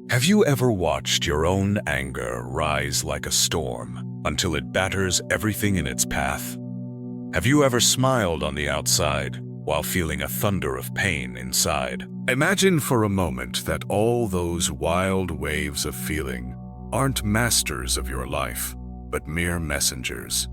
Have you ever watched your own anger rise like a storm until it batters everything in its path? Have you ever smiled on the outside while feeling a thunder of pain inside? Imagine for a moment that all those wild waves of feeling aren't masters of your life, but mere messengers.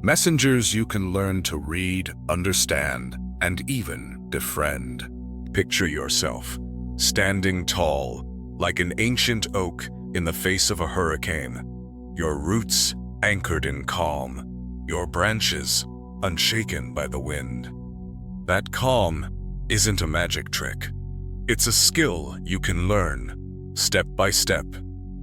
Messengers you can learn to read, understand, and even befriend. Picture yourself standing tall, like an ancient oak in the face of a hurricane, your roots anchored in calm, your branches unshaken by the wind. That calm isn't a magic trick. It's a skill you can learn, step by step,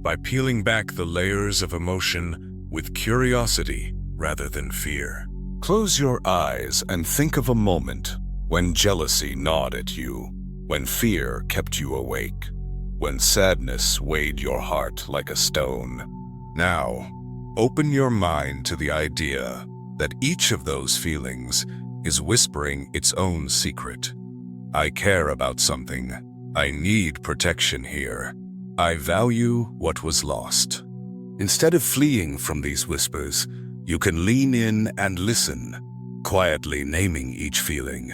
by peeling back the layers of emotion with curiosity rather than fear. Close your eyes and think of a moment when jealousy gnawed at you, when fear kept you awake, when sadness weighed your heart like a stone. Now, open your mind to the idea that each of those feelings is whispering its own secret. I care about something. I need protection here. I value what was lost. Instead of fleeing from these whispers, you can lean in and listen, quietly naming each feeling.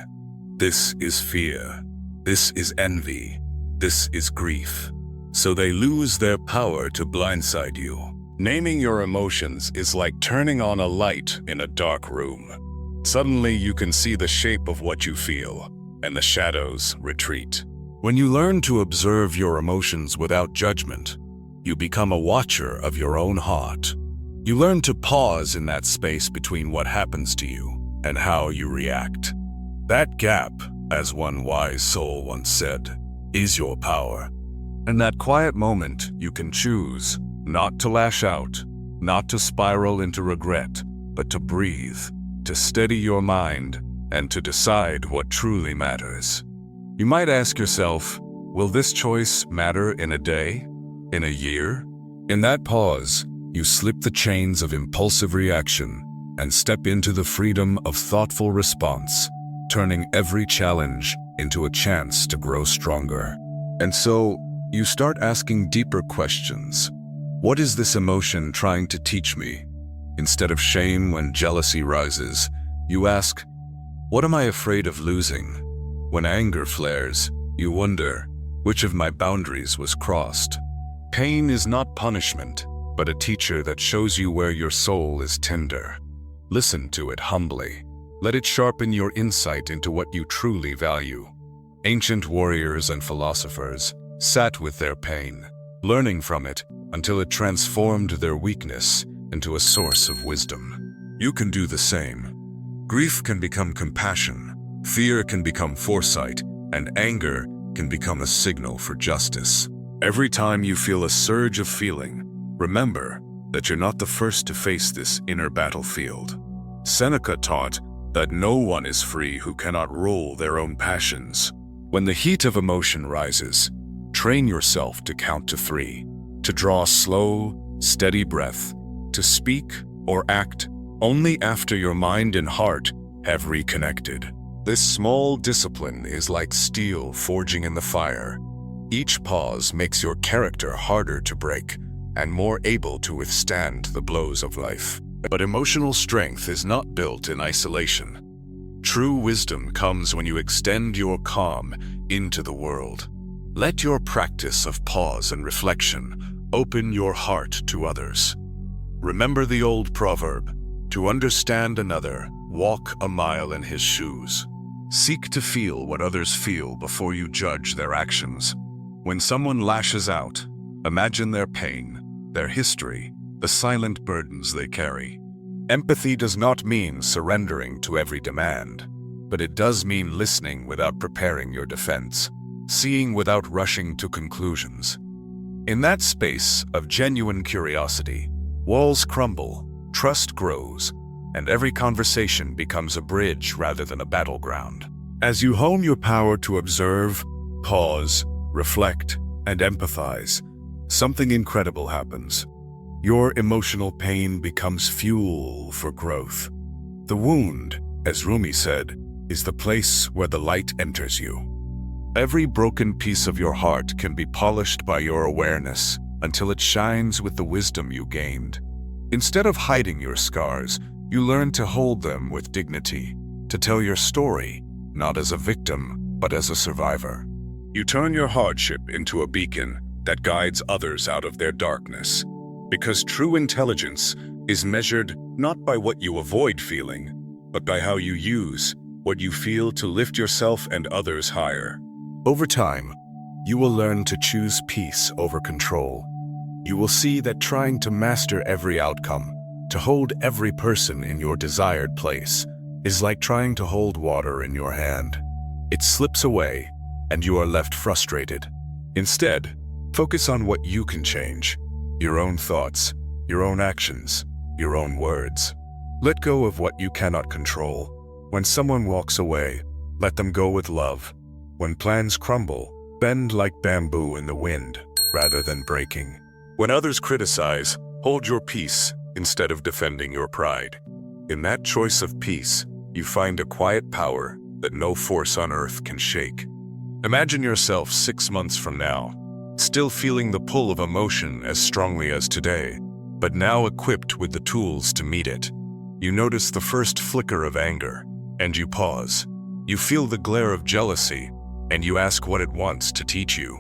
This is fear. This is envy. This is grief. So they lose their power to blindside you. Naming your emotions is like turning on a light in a dark room. Suddenly you can see the shape of what you feel, and the shadows retreat. When you learn to observe your emotions without judgment, you become a watcher of your own heart. You learn to pause in that space between what happens to you and how you react. That gap, as one wise soul once said, is your power. In that quiet moment, you can choose not to lash out, not to spiral into regret, but to breathe, to steady your mind, and to decide what truly matters. You might ask yourself, will this choice matter in a day? In a year? In that pause, you slip the chains of impulsive reaction and step into the freedom of thoughtful response, turning every challenge into a chance to grow stronger. And so, you start asking deeper questions. What is this emotion trying to teach me? Instead of shame when jealousy rises, you ask, what am I afraid of losing? When anger flares, you wonder, which of my boundaries was crossed? Pain is not punishment, but a teacher that shows you where your soul is tender. Listen to it humbly. Let it sharpen your insight into what you truly value. Ancient warriors and philosophers sat with their pain, learning from it until it transformed their weakness into a source of wisdom. You can do the same. Grief can become compassion, fear can become foresight, and anger can become a signal for justice. Every time you feel a surge of feeling, remember that you're not the first to face this inner battlefield. Seneca taught that no one is free who cannot rule their own passions. When the heat of emotion rises, train yourself to count to 3, to draw a slow, steady breath, to speak or act only after your mind and heart have reconnected. This small discipline is like steel forging in the fire. Each pause makes your character harder to break and more able to withstand the blows of life. But emotional strength is not built in isolation. True wisdom comes when you extend your calm into the world. Let your practice of pause and reflection open your heart to others. Remember the old proverb, to understand another, walk a mile in his shoes. Seek to feel what others feel before you judge their actions. When someone lashes out, imagine their pain, their history, the silent burdens they carry. Empathy does not mean surrendering to every demand, but it does mean listening without preparing your defense, seeing without rushing to conclusions. In that space of genuine curiosity, walls crumble, trust grows, and every conversation becomes a bridge rather than a battleground. As you hone your power to observe, pause, reflect, and empathize, something incredible happens. Your emotional pain becomes fuel for growth. The wound, as Rumi said, is the place where the light enters you. Every broken piece of your heart can be polished by your awareness until it shines with the wisdom you gained. Instead of hiding your scars, you learn to hold them with dignity, to tell your story, not as a victim, but as a survivor. You turn your hardship into a beacon that guides others out of their darkness. Because true intelligence is measured not by what you avoid feeling, but by how you use what you feel to lift yourself and others higher. Over time, you will learn to choose peace over control. You will see that trying to master every outcome, to hold every person in your desired place, is like trying to hold water in your hand. It slips away, and you are left frustrated. Instead, focus on what you can change: your own thoughts, your own actions, your own words. Let go of what you cannot control. When someone walks away, let them go with love. When plans crumble, bend like bamboo in the wind, rather than breaking. When others criticize, hold your peace instead of defending your pride. In that choice of peace, you find a quiet power that no force on earth can shake. Imagine yourself 6 months from now, still feeling the pull of emotion as strongly as today, but now equipped with the tools to meet it. You notice the first flicker of anger, and you pause. You feel the glare of jealousy, and you ask what it wants to teach you.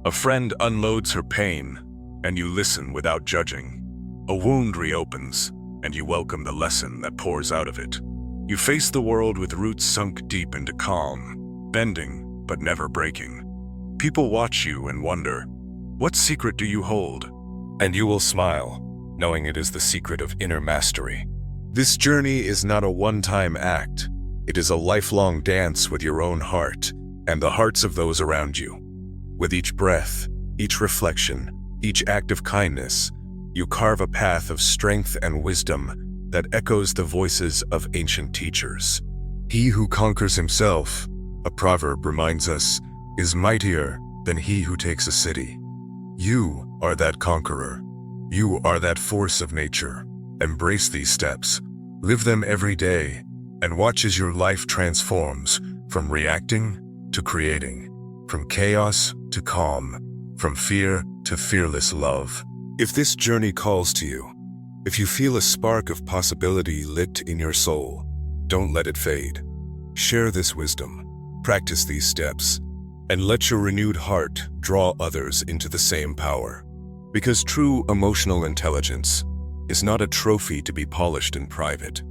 A friend unloads her pain, and you listen without judging. A wound reopens, and you welcome the lesson that pours out of it. You face the world with roots sunk deep into calm, bending but never breaking. People watch you and wonder, what secret do you hold? And you will smile, knowing it is the secret of inner mastery. This journey is not a one-time act. It is a lifelong dance with your own heart and the hearts of those around you. With each breath, each reflection, each act of kindness, you carve a path of strength and wisdom that echoes the voices of ancient teachers. He who conquers himself, a proverb reminds us, is mightier than he who takes a city. You are that conqueror. You are that force of nature. Embrace these steps, live them every day, and watch as your life transforms from reacting to creating, from chaos to calm, from fear to fearless love. If this journey calls to you, if you feel a spark of possibility lit in your soul, don't let it fade. Share this wisdom, practice these steps, and let your renewed heart draw others into the same power. Because true emotional intelligence is not a trophy to be polished in private.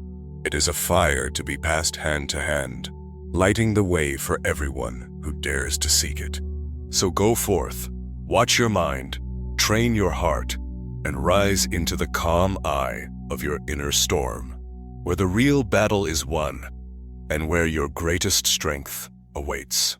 It is a fire to be passed hand to hand, lighting the way for everyone who dares to seek it. So go forth, watch your mind, train your heart, and rise into the calm eye of your inner storm, where the real battle is won and where your greatest strength awaits.